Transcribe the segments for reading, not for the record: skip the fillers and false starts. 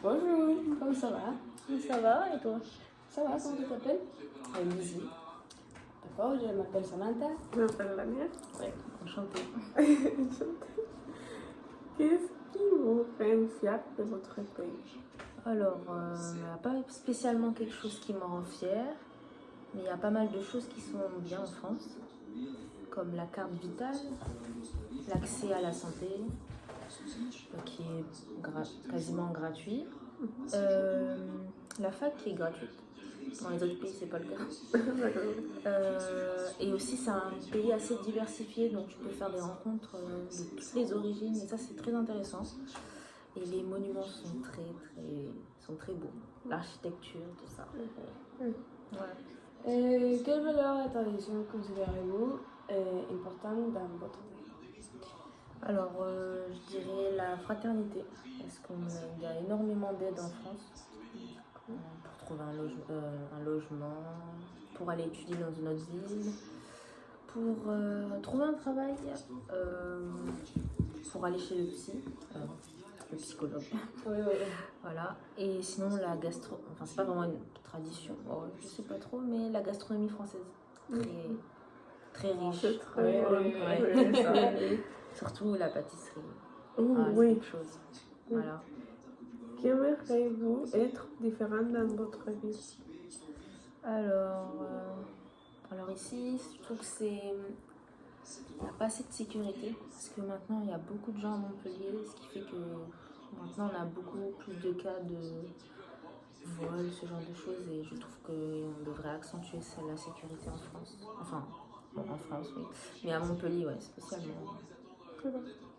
Bonjour, comment ça va? Ça va et toi? Ça va, comment tu t'appelles? Lizzie. D'accord, je m'appelle Samantha. Je m'appelle Lamia. Oui, enchantée. Qu'est-ce qui vous rend fier de votre pays? Alors, il n'y a pas spécialement quelque chose qui me rend fière, mais il y a pas mal de choses qui sont bien en France, comme la carte vitale, l'accès à la santé, qui est quasiment gratuit, la fac qui est gratuite. Dans les autres pays, c'est pas le cas. Et aussi, c'est un pays assez diversifié, donc tu peux faire des rencontres de toutes les origines, et ça, c'est très intéressant. Et les monuments sont très beaux. L'architecture, tout ça. Ouais. Quelles valeurs et traditions considérez-vous importantes dans votre pays? Alors, je dirais la fraternité, parce qu'il y a énormément d'aide en France pour trouver un logement, pour aller étudier dans une autre ville, pour trouver un travail, pour aller chez le psychologue. Oui. Voilà. Et sinon, la gastro... Enfin, c'est pas vraiment une tradition, je sais pas trop, mais la gastronomie française, très riche. C'est très Ouais. Surtout la pâtisserie. C'est quelque chose. Voilà. Qu'aimeriez-vous être différent dans votre ville? Alors ici, je trouve que il n'y a pas assez de sécurité, parce que maintenant, il y a beaucoup de gens à Montpellier, ce qui fait que maintenant, on a beaucoup plus de cas de vol, ce genre de choses, et je trouve qu'on devrait accentuer la sécurité en France. Enfin, bon, en France, oui. Mais à Montpellier, ouais, spécialement.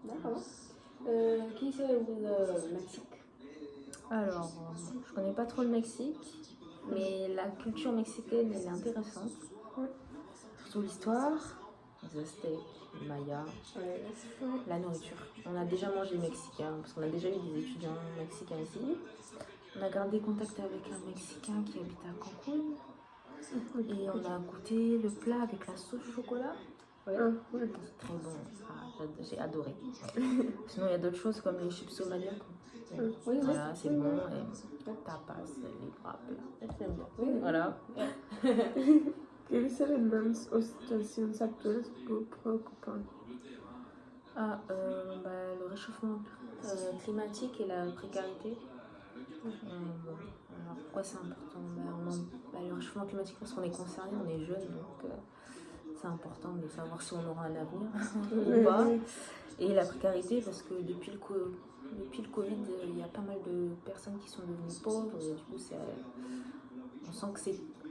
D'accord. Qui savez-vous le Mexique? Alors, je connais pas trop le Mexique, mais la culture mexicaine, elle est intéressante. Surtout l'histoire, les Aztèques, les Mayas, la nourriture. On a déjà mangé mexicain, parce qu'on a déjà eu des étudiants mexicains ici. On a gardé contact avec un Mexicain qui habite à Cancun. Et on a goûté le plat avec la sauce au chocolat. Ouais. C'est très bon, j'ai adoré. Sinon, il y a d'autres choses comme les chips somaliens. Oui. Voilà, c'est bon. Et tapas, les gras plats. J'aime bien. Oui. Voilà. Quels éléments ou situations actuelles vous préoccupent? Le réchauffement climatique et la précarité. Alors pourquoi c'est important? Le réchauffement climatique, parce qu'on est concerné, on est jeune, donc c'est important de savoir si on aura un avenir ou pas. Et la précarité, parce que depuis le Covid, il y a pas mal de personnes qui sont devenues pauvres, et du coup, on sent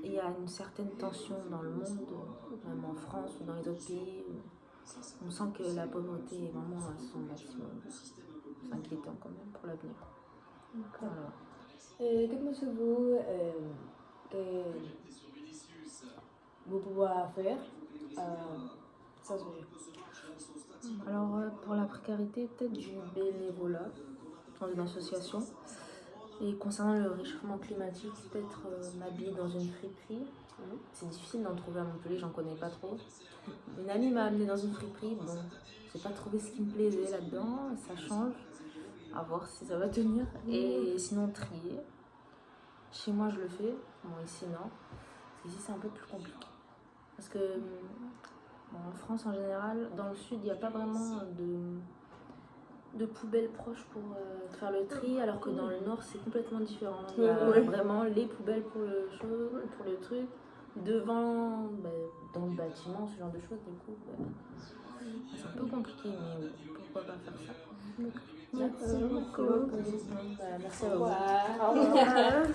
qu'il y a une certaine tension dans le monde, même en France ou dans les autres pays. On sent que la pauvreté est vraiment à son maximum. C'est inquiétant quand même pour l'avenir. Voilà. Que pensez-vous que vous pouvez faire ça sujet? Alors pour la précarité, peut-être du bénévolat dans une association. Et concernant le réchauffement climatique, peut-être m'habiller dans une friperie. C'est difficile d'en trouver à Montpellier, j'en connais pas trop. Une amie m'a amenée dans une friperie, bon, j'ai pas trouvé ce qui me plaisait là-dedans, ça change, à voir si ça va tenir. Et sinon trier, chez moi je le fais, bon ici non, parce qu'ici c'est un peu plus compliqué. Parce que en France en général, dans le sud il n'y a pas vraiment de poubelles proches pour faire le tri, alors que dans le nord c'est complètement différent. Il y a vraiment les poubelles pour le truc, devant, dans le bâtiment, ce genre de choses. Du coup, c'est un peu compliqué, mais pourquoi pas faire ça? Merci beaucoup. Merci à vous. Au revoir.